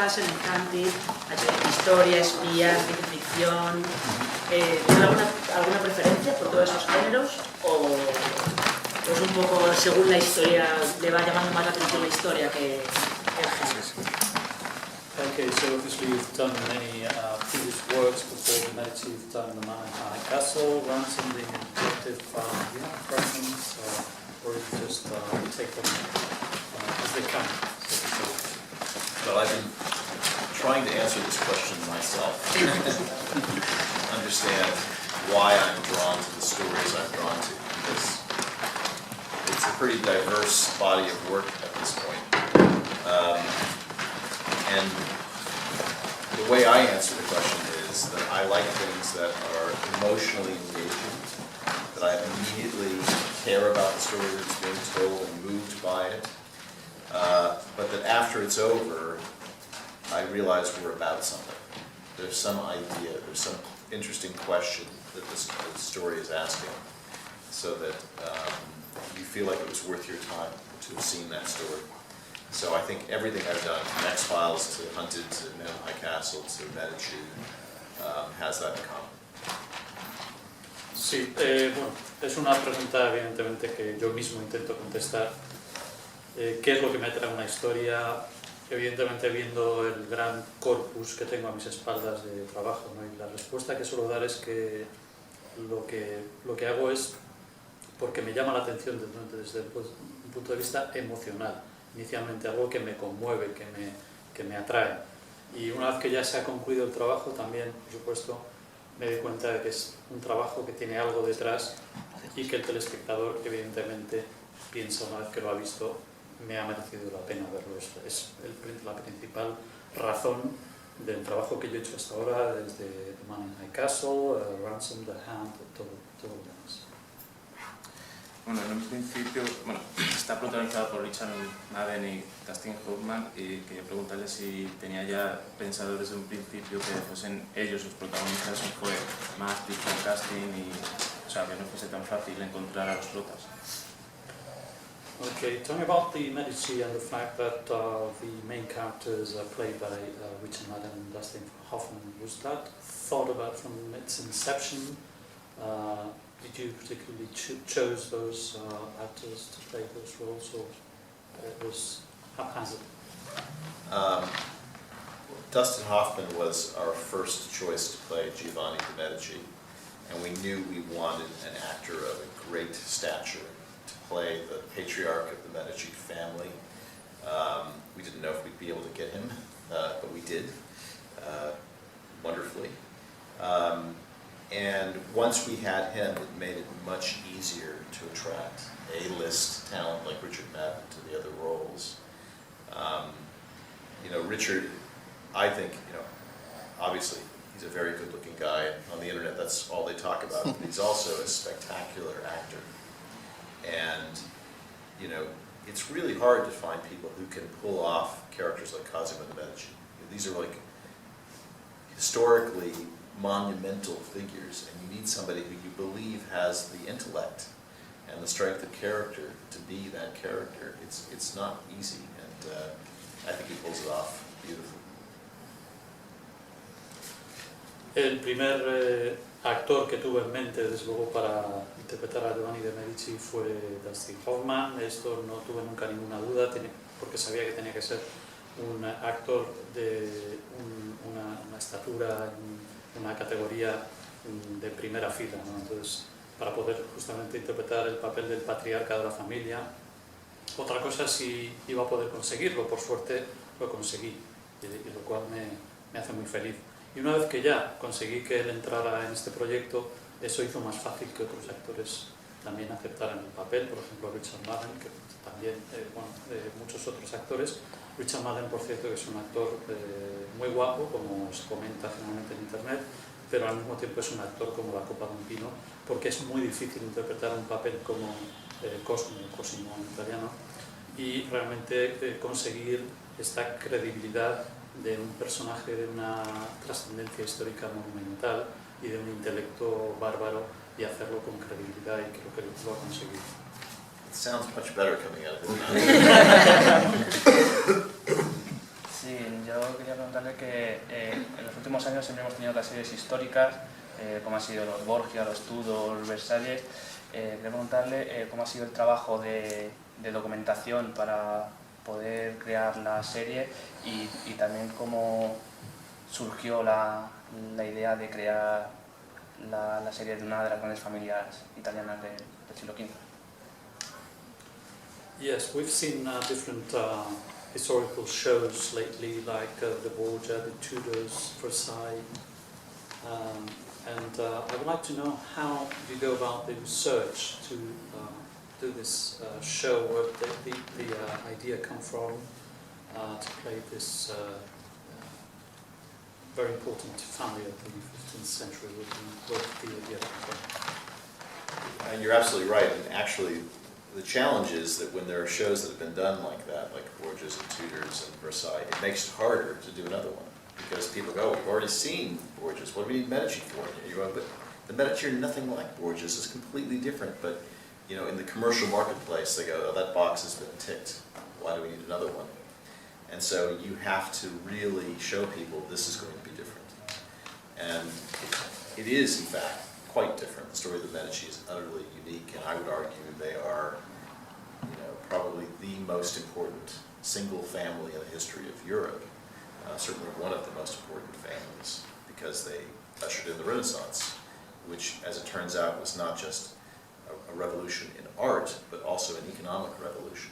Castle, Enchanted, ha hecho historia, espía, ciencia ficción. ¿Tiene alguna preferencia por todos esos géneros? ¿O es un poco según la historia, le va llamando más la atención la historia que el género? Okay, so obviously you've done many previous works before the Medici. You've done The Man in High Castle, Ransom, The Detective. Do you have preference, or you just take them as they come? Well, I've been trying to answer this question myself. Understand why I'm drawn to the stories I'm drawn to, because it's a pretty diverse body of work at this point. And the way I answer the question is that I like things that are emotionally engaging, that I immediately care about the story that's being told and moved by it, but that after it's over, I realize we're about something. There's some idea, there's some interesting question that the story is asking, so that you feel like it was worth your time to have seen that story. So I think everything I've done, from X-Files to Hunted to Men in High Castle to Medici, has that in common. Sí, bueno, es una pregunta evidentemente que yo mismo intento contestar. ¿Qué es lo que me atrae a una historia? Evidentemente viendo el gran corpus que tengo a mis espaldas de trabajo, ¿no? Y la respuesta que suelo dar es que lo que hago es porque me llama la atención desde un punto de vista emocional. Inicialmente algo que me conmueve, que me atrae. Y una vez que ya se ha concluido el trabajo, también, por supuesto, me doy cuenta de que es un trabajo que tiene algo detrás y que el telespectador, evidentemente, piensa una vez que lo ha visto, me ha merecido la pena verlo. Es la principal razón del trabajo que yo he hecho hasta ahora, desde The Man in High Castle, Ransom, The Hand, todo lo demás. Bueno, en un principio, está protagonizado por Richard Madden y Dustin Hoffman, y quería preguntarle si tenía ya pensado desde un principio que fuesen ellos los protagonistas, o fue más tipo casting y, o sea, que no fuese tan fácil encontrar a los protas. Okay, tell me about the Medici and the fact that the main characters are played by Richard Madden and Dustin Hoffman. Was that thought about from its inception? Did you particularly chose those actors to play those roles, or it was haphazard? Dustin Hoffman was our first choice to play Giovanni de' Medici, and we knew we wanted an actor of a great stature to play the patriarch of the Medici family. We didn't know if we'd be able to get him, but we did, wonderfully. And once we had him, it made it much easier to attract A-list talent like Richard Madden to the other roles. Richard, I think, obviously he's a very good-looking guy. On the internet, that's all they talk about. But he's also a spectacular actor. And, it's really hard to find people who can pull off characters like Cosimo de' Medici. These are like historically monumental figures, and you need somebody who you believe has the intellect and the strength of character to be that character. It's not easy, and I think he pulls it off beautifully. El primer actor que tuve en mente, desde luego, para interpretar a Giovanni de' Medici fue Dustin Hoffman. Esto no tuve nunca ninguna duda, porque sabía que tenía que ser un actor de una estatura, una categoría de primera fila, ¿no? Entonces, para poder justamente interpretar el papel del patriarca de la familia. Otra cosa es si iba a poder conseguirlo, por suerte lo conseguí, y lo cual me hace muy feliz. Y una vez que ya conseguí que él entrara en este proyecto, eso hizo más fácil que otros actores también aceptaran el papel, por ejemplo Richard Madden, que también, muchos otros actores. Richard Madden, por cierto, que es un actor muy guapo, como se comenta generalmente en internet, pero al mismo tiempo es un actor como la copa de un pino, porque es muy difícil interpretar un papel como Cosimo en italiano, y realmente conseguir esta credibilidad de un personaje de una trascendencia histórica monumental y de un intelecto bárbaro, y hacerlo con credibilidad, y creo que lo ha conseguido. It sounds much better coming out of his mouth. Sí, yo quería preguntarle que en los últimos años siempre hemos tenido otras series históricas, como han sido los Borgia, los Tudor, Versalles. Quería preguntarle cómo ha sido el trabajo de documentación para poder crear la serie y también cómo surgió la idea de crear la serie de una de las grandes familias italianas del siglo XV. Yes, we've seen different historical shows lately, like the Borgia, the Tudors, Versailles, and I would like to know how you go about the research to do this show, where the idea come from to play this very important family of the 15th century, where the idea come from. And you're absolutely right, and actually the challenge is that when there are shows that have been done like that, like Borgias and Tudors and Versailles, it makes it harder to do another one. Because people go, we've already seen Borgias, what do we need Medici for? And you go, but the Medici are nothing like Borgias, it's completely different. But you know, in the commercial marketplace, they go, oh, that box has been ticked, why do we need another one? And so you have to really show people this is going to be different. And it is, in fact, quite different. The story of the Medici is utterly unique, and I would argue they are, you know, probably the most important single family in the history of Europe. Certainly one of the most important families, because they ushered in the Renaissance, which, as it turns out, was not just a revolution in art, but also an economic revolution.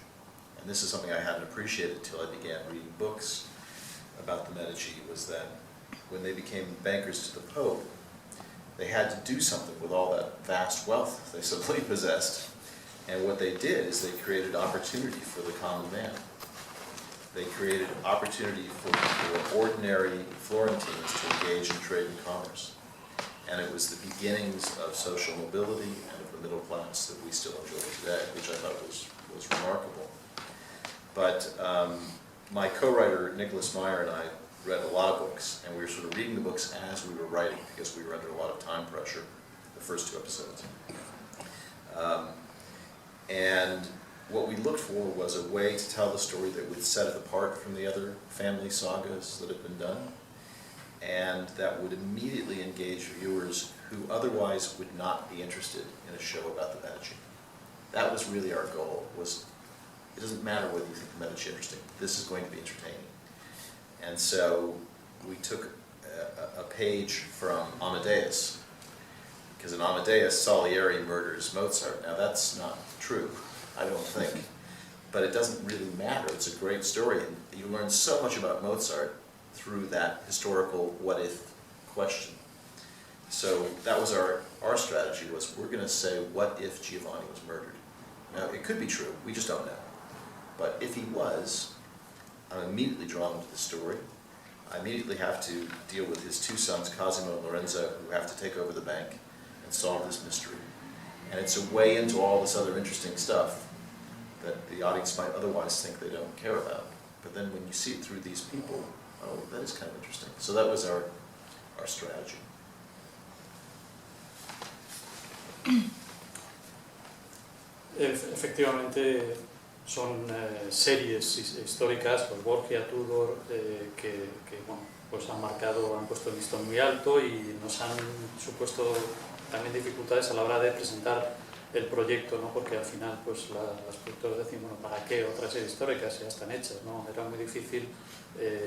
And this is something I hadn't appreciated until I began reading books about the Medici, was that when they became bankers to the Pope, they had to do something with all that vast wealth they suddenly possessed. And what they did is they created opportunity for the common man. They created opportunity for ordinary Florentines to engage in trade and commerce. And it was the beginnings of social mobility and of the middle class that we still enjoy today, which I thought was remarkable. But my co-writer, Nicholas Meyer, and I read a lot of books, and we were sort of reading the books as we were writing, because we were under a lot of time pressure, the first 2 episodes. And what we looked for was a way to tell the story that would set it apart from the other family sagas that have been done, and that would immediately engage viewers who otherwise would not be interested in a show about the Medici. That was really our goal, was it doesn't matter whether you think the Medici interesting, this is going to be entertaining. And so we took a page from Amadeus, because in Amadeus, Salieri murders Mozart. Now that's not true, I don't think, but it doesn't really matter. It's a great story, and you learn so much about Mozart through that historical what-if question. So that was our strategy, was we're going to say, what if Giovanni was murdered? Now, it could be true, we just don't know. But if he was, I'm immediately drawn into the story. I immediately have to deal with his 2 sons, Cosimo and Lorenzo, who have to take over the bank and solve this mystery. And it's a way into all this other interesting stuff that the audience might otherwise think they don't care about. But then when you see it through these people, oh, that is kind of interesting. So that was our strategy. Efectivamente son series históricas, los Borgia, Tudor, que bueno, pues han marcado, han puesto el listón muy alto y nos han supuesto también dificultades a la hora de presentar el proyecto, ¿no? Porque al final pues las productoras decían, bueno, ¿para qué otras series históricas? Ya están hechas, ¿no? Era muy difícil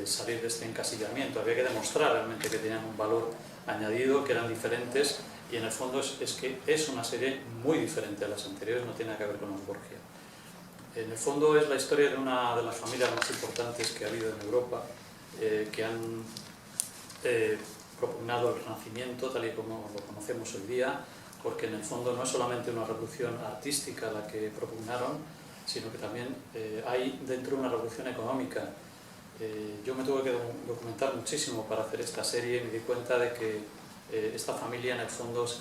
salir de este encasillamiento, había que demostrar realmente que tenían un valor añadido, que eran diferentes, y en el fondo es que es una serie muy diferente a las anteriores, no tiene nada que ver con los Borgia. En el fondo es la historia de una de las familias más importantes que ha habido en Europa, que han propugnado el Renacimiento tal y como lo conocemos hoy día, porque en el fondo no es solamente una revolución artística la que propugnaron, sino que también hay dentro una revolución económica. Yo me tuve que documentar muchísimo para hacer esta serie y me di cuenta de que esta familia en el fondo se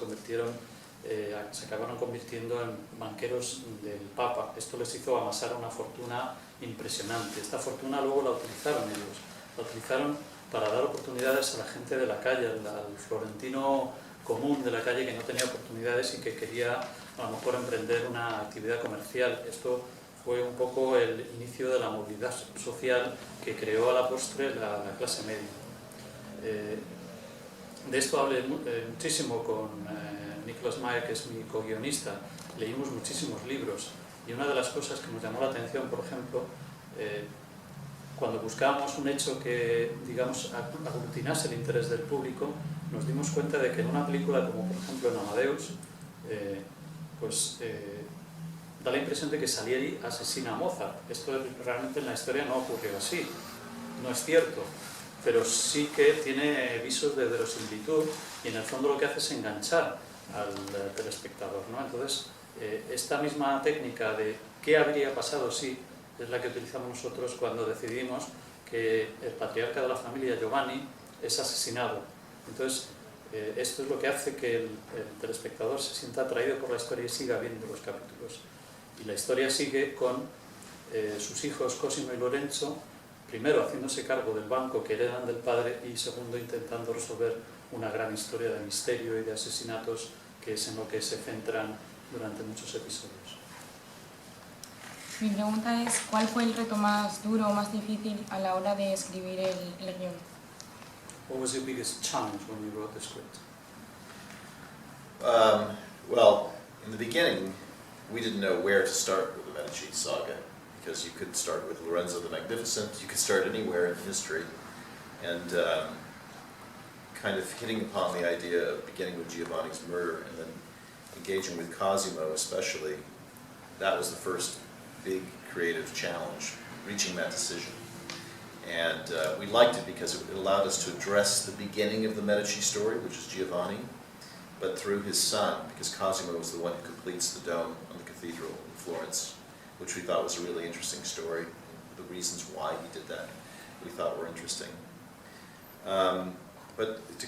acabaron convirtiendo en banqueros del Papa. Esto les hizo amasar una fortuna impresionante. Esta fortuna luego la utilizaron ellos, la utilizaron para dar oportunidades a la gente de la calle, al florentino común de la calle que no tenía oportunidades y que quería a lo mejor emprender una actividad comercial. Esto fue un poco el inicio de la movilidad social que creó a la postre la clase media. De esto hablé muchísimo con Nicholas Meyer, que es mi co-guionista. Leímos muchísimos libros y una de las cosas que nos llamó la atención, por ejemplo, cuando buscábamos un hecho que, digamos, aglutinase el interés del público, nos dimos cuenta de que en una película como, por ejemplo, en Amadeus, da la impresión de que Salieri asesina a Mozart. Esto realmente en la historia no ocurrió así, no es cierto, pero sí que tiene visos de verosimilitud y en el fondo lo que hace es enganchar al telespectador, ¿no? Entonces, esta misma técnica de qué habría pasado si es la que utilizamos nosotros cuando decidimos que el patriarca de la familia, Giovanni, es asesinado. Entonces, esto es lo que hace que el telespectador se sienta atraído por la historia y siga viendo los capítulos. Y la historia sigue con sus hijos Cosimo y Lorenzo, primero haciéndose cargo del banco que heredan del padre y segundo intentando resolver una gran historia de misterio y de asesinatos que es en lo que se centran durante muchos episodios. Mi pregunta es, ¿cuál fue el reto más duro o más difícil a la hora de escribir el guión? What was your biggest challenge when you wrote the script? Well, in the beginning, we didn't know where to start with the Medici saga, because you could start with Lorenzo the Magnificent, you could start anywhere in history, and kind of hitting upon the idea of beginning with Giovanni's murder and then engaging with Cosimo especially, that was the first big creative challenge, reaching that decision. And we liked it because it allowed us to address the beginning of the Medici story, which is Giovanni, but through his son, because Cosimo was the one who completes the dome on the cathedral in Florence, which we thought was a really interesting story. The reasons why he did that we thought were interesting. But to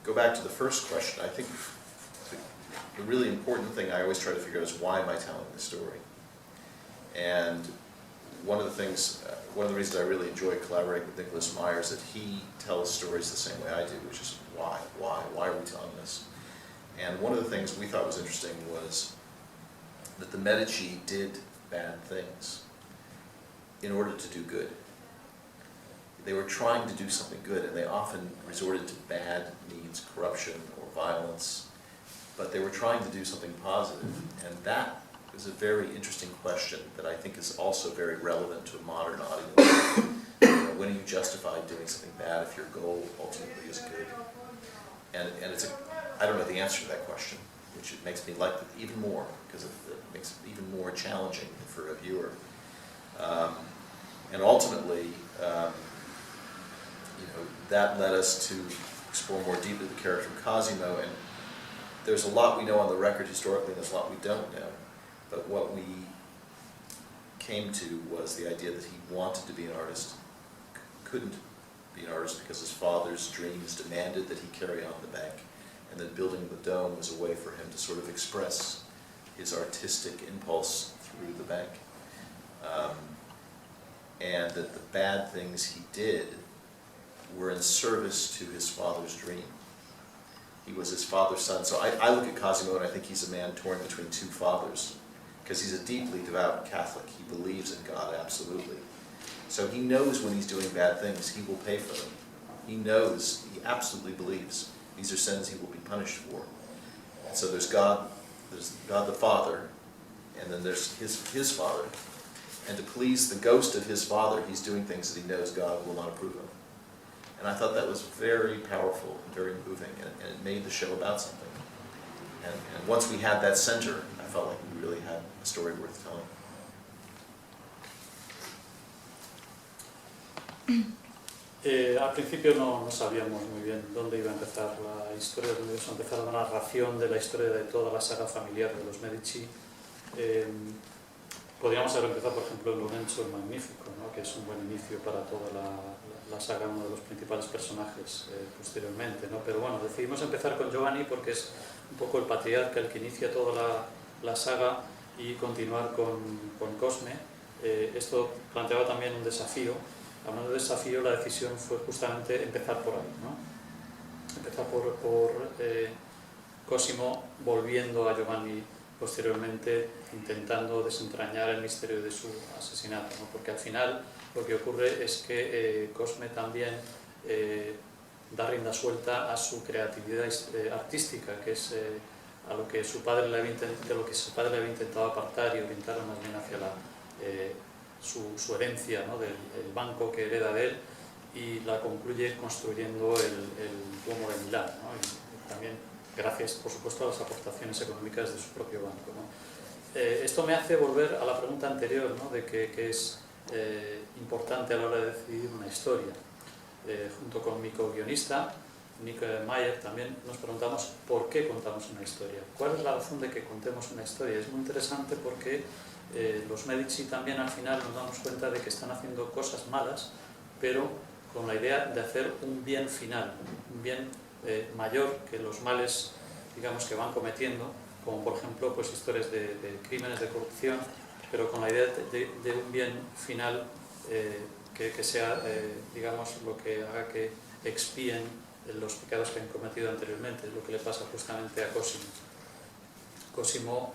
go back to the first question, I think the really important thing I always try to figure out is why am I telling the story? And one of the things, one of the reasons I really enjoy collaborating with Nicholas Meyer is that he tells stories the same way I do, which is why are we telling this? And one of the things we thought was interesting was that the Medici did bad things in order to do good. They were trying to do something good, and they often resorted to bad means, corruption or violence, but they were trying to do something positive, and that is a very interesting question that I think is also very relevant to a modern audience. You know, when are you justified doing something bad if your goal ultimately is good? And it's I don't know the answer to that question, which it makes me like it even more, because it makes it even more challenging for a viewer. And ultimately, you know, that led us to explore more deeply the character of Cosimo, and there's a lot we know on the record historically, and there's a lot we don't know. But what we came to was the idea that he wanted to be an artist, couldn't be an artist because his father's dreams demanded that he carry on the bank, and that building the dome was a way for him to sort of express his artistic impulse through the bank. And that the bad things he did were in service to his father's dream. He was his father's son. So I look at Cosimo and I think he's a man torn between two fathers, because he's a deeply devout Catholic. He believes in God, absolutely. So he knows when he's doing bad things, he will pay for them. He knows, he absolutely believes these are sins he will be punished for. And so there's God the Father, and then there's his Father. And to please the ghost of his father, he's doing things that he knows God will not approve of. And I thought that was very powerful and very moving, and it made the show about something. And once we had that center, I felt like we really had a story worth telling. Al principio no sabíamos muy bien dónde iba a empezar la historia, dónde iba a empezar la narración de la historia de toda la saga familiar de los Medici. Podríamos haber empezado, por ejemplo, en Lorenzo el Magnífico, ¿no? Que es un buen inicio para toda la saga, uno de los principales personajes posteriormente, ¿no? Pero bueno, decidimos empezar con Giovanni porque es un poco el patriarca el que inicia toda la saga, y continuar con Cosme. Esto planteaba también un desafío. Hablando de desafío, la decisión fue justamente empezar por ahí, ¿no? Empezar por Cosimo volviendo a Giovanni posteriormente intentando desentrañar el misterio de su asesinato, ¿no? Porque al final lo que ocurre es que Cosme también da rienda suelta a su creatividad artística, que es a lo que su padre le había intentado apartar y orientar más bien hacia su herencia, ¿no? del banco que hereda de él, y la concluye construyendo el Duomo de Milán, ¿no? Y también gracias, por supuesto, a las aportaciones económicas de su propio banco, ¿no? Esto me hace volver a la pregunta anterior, ¿no? De qué es importante a la hora de decidir una historia. Junto con mi co-guionista, Nick Mayer, también nos preguntamos por qué contamos una historia. ¿Cuál es la razón de que contemos una historia? Es muy interesante porque los Medici también al final nos damos cuenta de que están haciendo cosas malas, pero con la idea de hacer un bien final, un bien mayor que los males, digamos, que van cometiendo, como por ejemplo pues historias de crímenes de corrupción, pero con la idea de un bien final que sea, digamos, lo que haga que expíen los pecados que han cometido anteriormente. Es lo que le pasa justamente a Cosimo. Cosimo,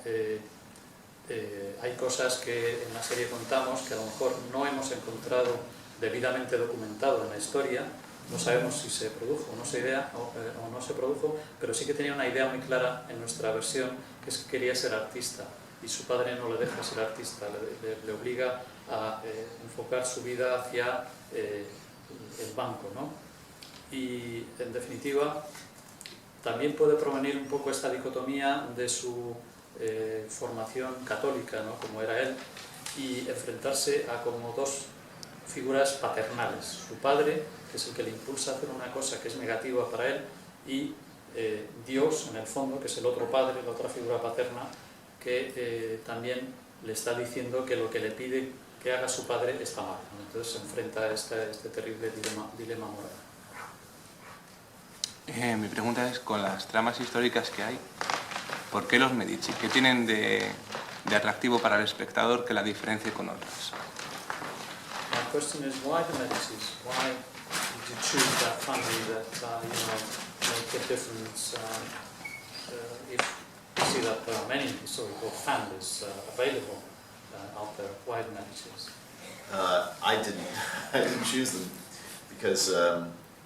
hay cosas que en la serie contamos que a lo mejor no hemos encontrado debidamente documentado en la historia, no sabemos si se produjo o no se produjo, pero sí que tenía una idea muy clara en nuestra versión, que es que quería ser artista, y su padre no le deja ser artista, le obliga a enfocar su vida hacia el banco, ¿no? Y en definitiva también puede provenir un poco esta dicotomía de su formación católica, ¿no? Como era él, y enfrentarse a como dos figuras paternales: su padre, que es el que le impulsa a hacer una cosa que es negativa para él, y Dios, en el fondo, que es el otro padre, la otra figura paterna, que también le está diciendo que lo que le pide que haga su padre está mal, ¿no? Entonces se enfrenta a este terrible dilema moral. Mi pregunta es, con las tramas históricas que hay, ¿por qué los Medici? ¿Qué tienen de atractivo para el espectador que la diferencie con otras? My question is, why the Medicis? Why did you choose that family that make a difference? If you see that there are many historical families available out there, why the Medicis? I didn't choose them because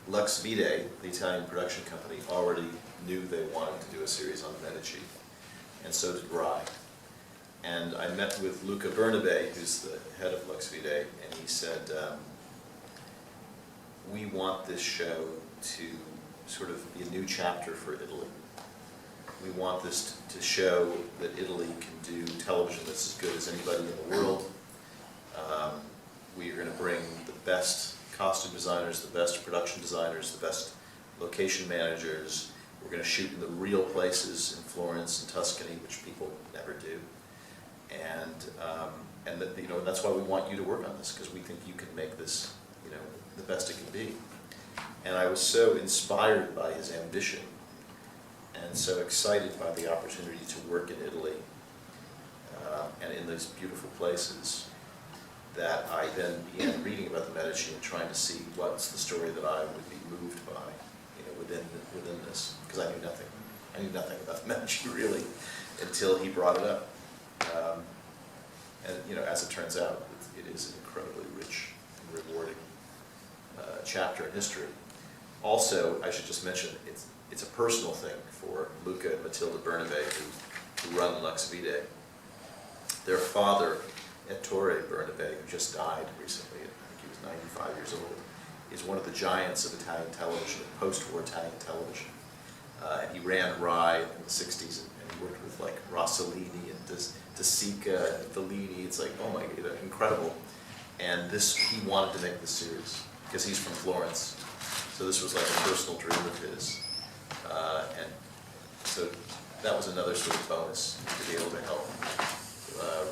Lux Vitae, the Italian production company, already knew they wanted to do a series on the Medici, and so did Rai. And I met with Luca Bernabe, who's the head of Lux Vitae, and he said, we want this show to sort of be a new chapter for Italy. We want this to show that Italy can do television that's as good as anybody in the world. We are going to bring the best costume designers, the best production designers, the best location managers. We're going to shoot in the real places in Florence and Tuscany, which people never do. And that, that's why we want you to work on this, because we think you can make this, the best it can be. And I was so inspired by his ambition, and so excited by the opportunity to work in Italy and in these beautiful places, that I then began reading about the Medici and trying to see what's the story that I would be moved by, within this, because I knew nothing. I knew nothing about the Medici really until he brought it up. And as it turns out, it is an incredibly rich and rewarding chapter in history. Also, I should just mention, it's a personal thing for Luca and Matilda Bernabe, who run Lux Vitae. Their father, Ettore Bernabe, who just died recently, I think he was 95 years old, is one of the giants of Italian television, post-war Italian television. And he ran Rai in the 60s, and he worked with like Rossellini and De Sica and Fellini. It's like, oh my God, incredible. And he wanted to make this series because he's from Florence. So this was like a personal dream of his. And so that was another sort of bonus to be able to help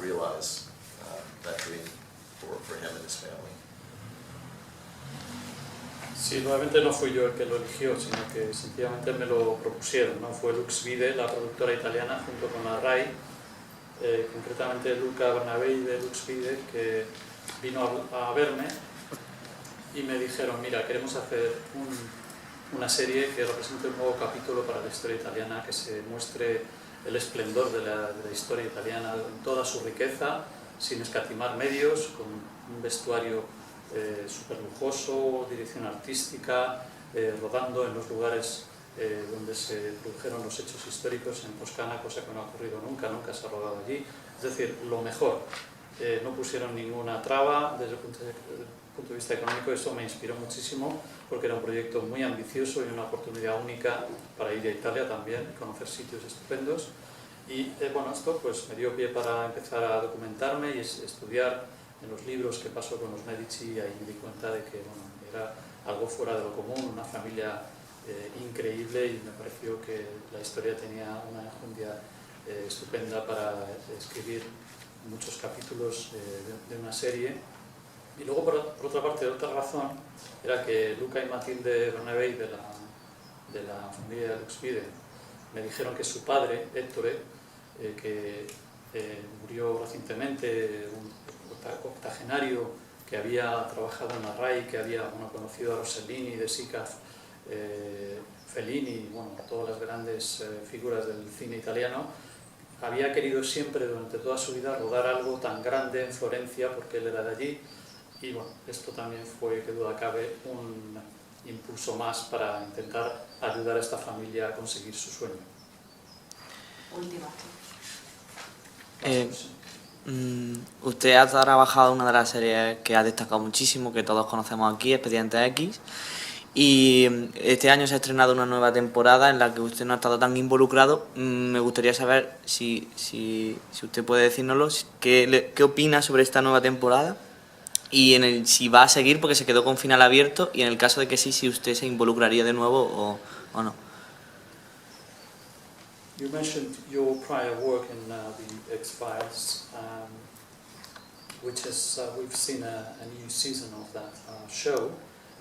realize that dream for him and his family. Sí, nuevamente no fui yo el que lo eligió, sino que sencillamente me lo propusieron, ¿no? Fue Lux Vitae, la productora italiana, junto con la RAI, concretamente Luca Bernabe de Lux Vitae, que vino a verme y me dijeron, mira, queremos hacer una serie que represente un nuevo capítulo para la historia italiana, que se muestre el esplendor de la historia italiana en toda su riqueza, sin escatimar medios, con un vestuario súper lujoso, dirección artística, rodando en los lugares donde se produjeron los hechos históricos en Toscana, cosa que no ha ocurrido nunca se ha rodado allí. Es decir, lo mejor. No pusieron ninguna traba desde el punto de vista económico. Esto me inspiró muchísimo porque era un proyecto muy ambicioso y una oportunidad única para ir a Italia también y conocer sitios estupendos. Y bueno, esto pues me dio pie para empezar a documentarme y estudiar en los libros qué pasó con los Medici, y ahí me di cuenta de que bueno, era algo fuera de lo común, una familia increíble, y me pareció que la historia tenía una enjundia estupenda para escribir muchos capítulos de una serie. Y luego, por otra parte, otra razón era que Luca y Matilde Bernabei de la familia Luxvide me dijeron que su padre, Ettore, que murió recientemente, un octogenario que había trabajado en la RAI, que había conocido a Rossellini, De Sica, Fellini, todas las grandes figuras del cine italiano, había querido siempre durante toda su vida rodar algo tan grande en Florencia porque él era de allí, y bueno, esto también fue, que duda cabe, un impulso más para intentar ayudar a esta familia a conseguir su sueño. Última. Usted ha trabajado en una de las series que ha destacado muchísimo, que todos conocemos aquí, Expediente X, y este año se ha estrenado una nueva temporada en la que usted no ha estado tan involucrado. Me gustaría saber si usted puede decírnoslo, qué opina sobre esta nueva temporada y si va a seguir porque se quedó con final abierto, y en el caso de que sí, si usted se involucraría de nuevo o no. You mentioned your prior work in the X-Files, which is, we've seen a new season of that show,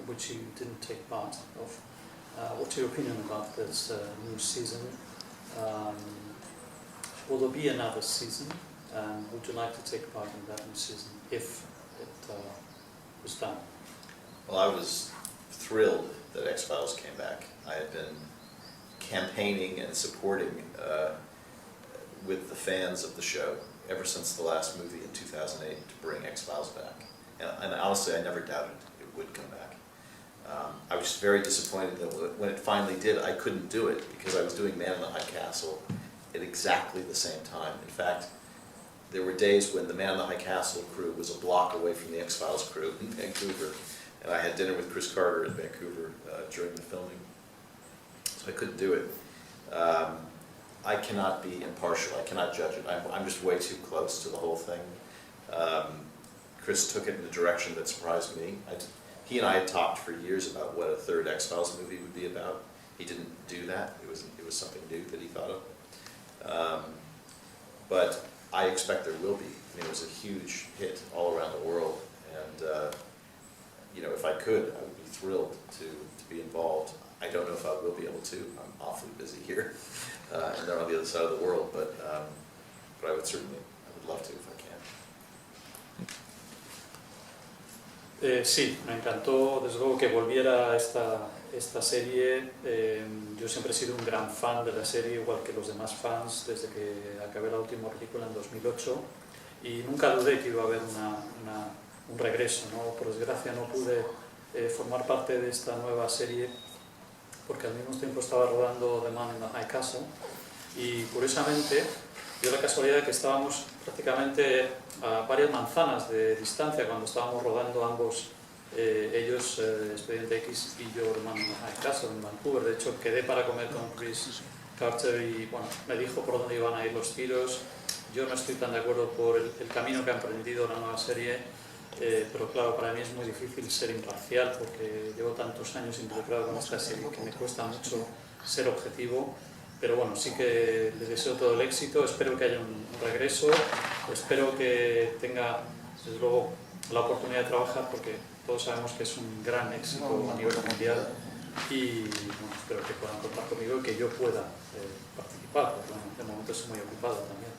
which you didn't take part of. What's your opinion about this new season? Will there be another season? And would you like to take part in that new season if it was done? Well, I was thrilled that X-Files came back. I had been campaigning and supporting with the fans of the show ever since the last movie in 2008 to bring X-Files back. And honestly, I never doubted it would come back. I was very disappointed that when it finally did, I couldn't do it because I was doing Man in the High Castle at exactly the same time. In fact, there were days when the Man in the High Castle crew was a block away from the X-Files crew in Vancouver, and I had dinner with Chris Carter in Vancouver during the filming. So I couldn't do it. I cannot be impartial. I cannot judge it. I'm just way too close to the whole thing. Chris took it in a direction that surprised me. He and I had talked for years about what a third X-Files movie would be about. He didn't do that. It was something new that he thought of. But I expect there will be. I mean, it was a huge hit all around the world, and if I could, I would be thrilled to be involved. I don't know if I will be able to. I'm awfully busy here, and they're on the other side of the world. But I would love to if I can. Sí, me encantó desde luego que volviera esta serie. Yo siempre he sido un gran fan de la serie, igual que los demás fans, desde que acabé la última película en 2008, y nunca dudé que iba a haber un regreso, ¿no? Por desgracia no pude formar parte de esta nueva serie porque al mismo tiempo estaba rodando The Man in the High Castle, y curiosamente dio la casualidad de que estábamos prácticamente a varias manzanas de distancia cuando estábamos rodando ambos, ellos Expediente X y yo The Man in the High Castle en Vancouver. De hecho quedé para comer con Chris Carter y me dijo por dónde iban a ir los tiros. Yo no estoy tan de acuerdo por el camino que ha emprendido la nueva serie, pero claro, para mí es muy difícil ser imparcial porque llevo tantos años involucrado con esta serie que me cuesta mucho ser objetivo. Pero bueno, sí que les deseo todo el éxito, espero que haya un regreso, espero que tenga, desde luego, la oportunidad de trabajar porque todos sabemos que es un gran éxito a nivel mundial, y bueno, espero que puedan contar conmigo y que yo pueda participar, porque bueno, de momento estoy muy ocupado también.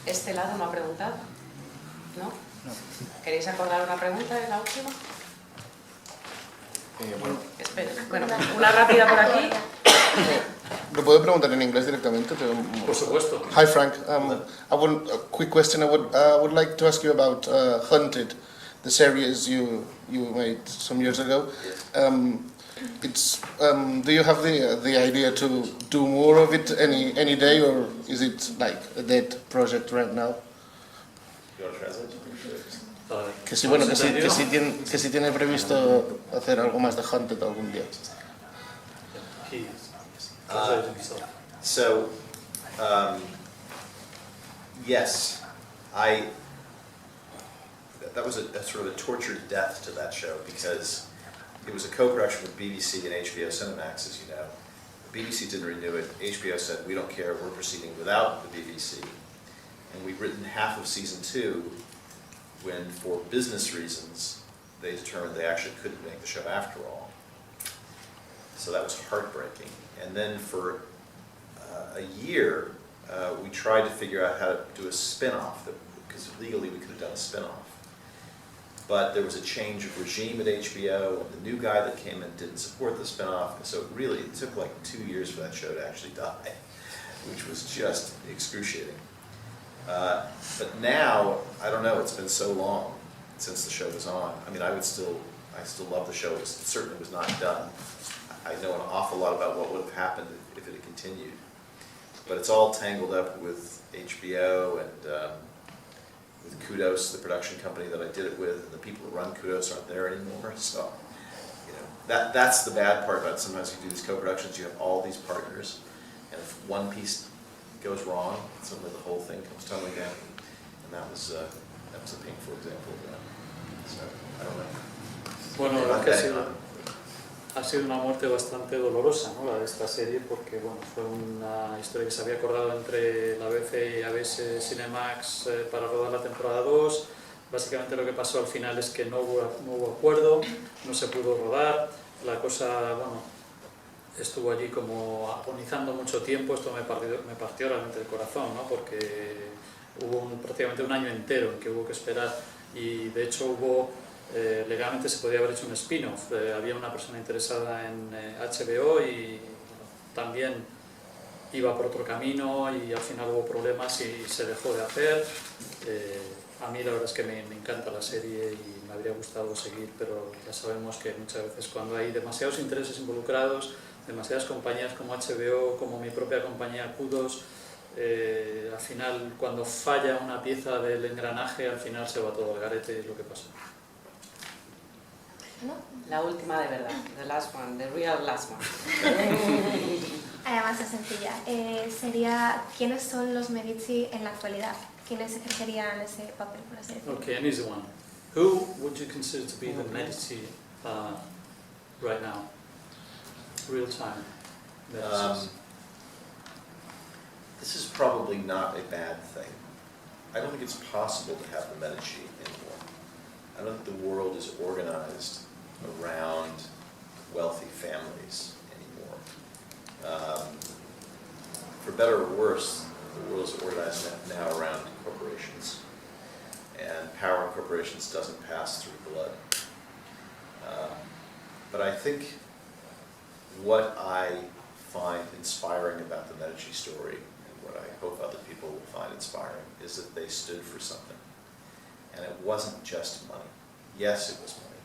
Este lado no ha preguntado, ¿no? ¿Queréis acordar una pregunta de la última? Bueno. Espera, bueno, una rápida por aquí. ¿Lo puedo preguntar en inglés directamente? Por supuesto. Hi Frank, a quick question. I would like to ask you about Hunted, the series you made some years ago. Do you have the idea to do more of it any day, or is it like a dead project right now? You want to translate? Que si tiene previsto hacer algo más de Hunted algún día. So, yes, that was a sort of a tortured death to that show, because it was a co-production with BBC and HBO Cinemax, as you know. The BBC didn't renew it. HBO said, we don't care, we're proceeding without the BBC. And we'd written half of season 2 when, for business reasons, they determined they actually couldn't make the show after all. So that was heartbreaking. And then for a year, we tried to figure out how to do a spin-off, because legally we could have done a spin-off. But there was a change of regime at HBO, and the new guy that came in didn't support the spin-off, and so really it took like 2 years for that show to actually die, which was just excruciating. But now, I don't know, it's been so long since the show was on. I mean, I still love the show. It certainly was not done. I know an awful lot about what would have happened if it had continued. But it's all tangled up with HBO and with Kudos, the production company that I did it with, and the people who run Kudos aren't there anymore. So, you know, that's the bad part about it. Sometimes you do these co-productions, you have all these partners, and if one piece goes wrong, suddenly the whole thing comes tumbling down. And that was a painful example of that. So, I don't know. Bueno, la verdad que ha sido una muerte bastante dolorosa, ¿no? La de esta serie, porque bueno, fue una historia que se había acordado entre la BBC y ABC Cinemax para rodar la temporada 2. Básicamente lo que pasó al final es que no hubo acuerdo, no se pudo rodar, la cosa, bueno, estuvo allí como agonizando mucho tiempo. Esto me partió realmente el corazón, ¿no? Porque hubo prácticamente un año entero en que hubo que esperar, y de hecho legalmente se podía haber hecho un spin-off. Había una persona interesada en HBO y también iba por otro camino, y al final hubo problemas y se dejó de hacer. A mí la verdad es que me encanta la serie y me habría gustado seguir, pero ya sabemos que muchas veces cuando hay demasiados intereses involucrados, demasiadas compañías como HBO, como mi propia compañía Kudos, al final cuando falla una pieza del engranaje, al final se va todo al garete, es lo que pasa. ¿No? La última de verdad, the last one, the real last one. Además es sencilla. Sería, ¿quiénes son los Medici en la actualidad? ¿Quiénes ejercerían ese papel, por así decirlo? Okay, an easy one. Who would you consider to be the Medici right now? Real time. This is probably not a bad thing. I don't think it's possible to have the Medici anymore. I don't think the world is organized around wealthy families anymore. For better or worse, the world is organized now around corporations, and power in corporations doesn't pass through blood. But I think what I find inspiring about the Medici story, and what I hope other people will find inspiring, is that they stood for something. And it wasn't just money. Yes, it was money,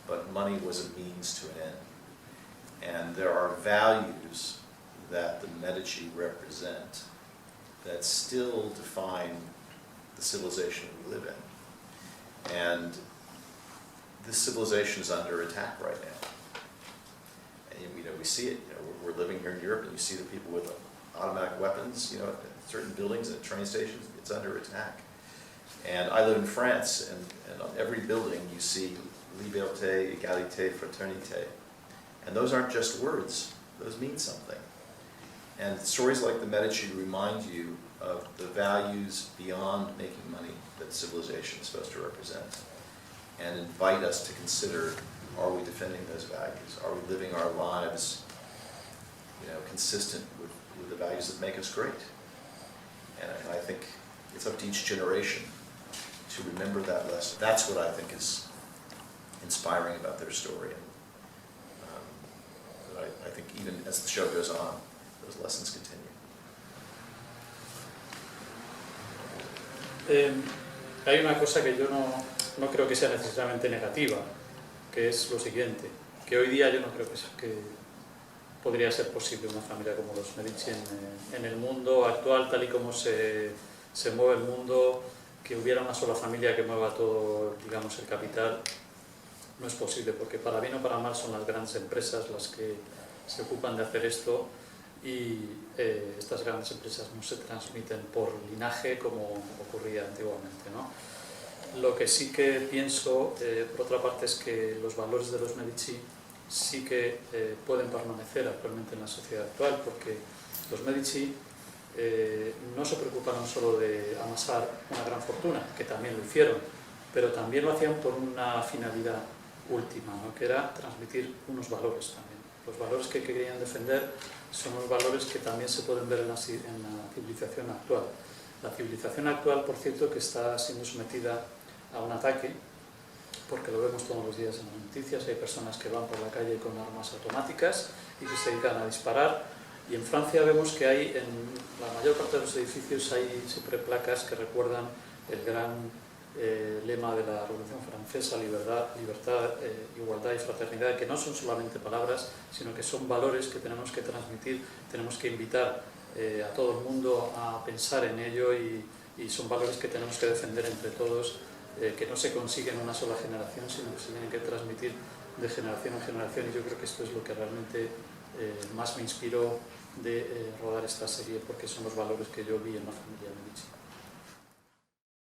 but money was a means to an end. And there are values that the Medici represent that still define the civilization we live in. And this civilization is under attack right now. And we see it. We're living here in Europe, and you see the people with automatic weapons, at certain buildings and train stations. It's under attack. And I live in France, and on every building you see liberté, égalité, fraternité. And those aren't just words, those mean something. And stories like the Medici remind you of the values beyond making money that civilization is supposed to represent, and invite us to consider, are we defending those values? Are we living our lives consistent with the values that make us great? And I think it's up to each generation to remember that lesson. That's what I think is inspiring about their story. And I think even as the show goes on, those lessons continue. Hay una cosa que yo no creo que sea necesariamente negativa, que es lo siguiente, que hoy día yo no creo que podría ser posible una familia como los Medici en el mundo actual, tal y como se mueve el mundo, que hubiera una sola familia que mueva todo, digamos, el capital. No es posible, porque para bien o para mal son las grandes empresas las que se ocupan de hacer esto, y estas grandes empresas no se transmiten por linaje como ocurría antiguamente, ¿no? Lo que sí que pienso, por otra parte, es que los valores de los Medici sí que pueden permanecer actualmente en la sociedad actual, porque los Medici no se preocuparon solo de amasar una gran fortuna, que también lo hicieron, pero también lo hacían por una finalidad última, ¿no? Que era transmitir unos valores también. Los valores que querían defender son los valores que también se pueden ver en la civilización actual. La civilización actual, por cierto, que está siendo sometida a un ataque, porque lo vemos todos los días en las noticias. Hay personas que van por la calle con armas automáticas y que se dedican a disparar, y en Francia vemos que hay, en la mayor parte de los edificios, hay siempre placas que recuerdan el gran lema de la Revolución Francesa: libertad, igualdad y fraternidad, que no son solamente palabras, sino que son valores que tenemos que transmitir, tenemos que invitar a todo el mundo a pensar en ello, y son valores que tenemos que defender entre todos, que no se consiguen en una sola generación, sino que se tienen que transmitir de generación en generación, y yo creo que esto es lo que realmente más me inspiró de rodar esta serie, porque son los valores que yo vi en la familia Medici.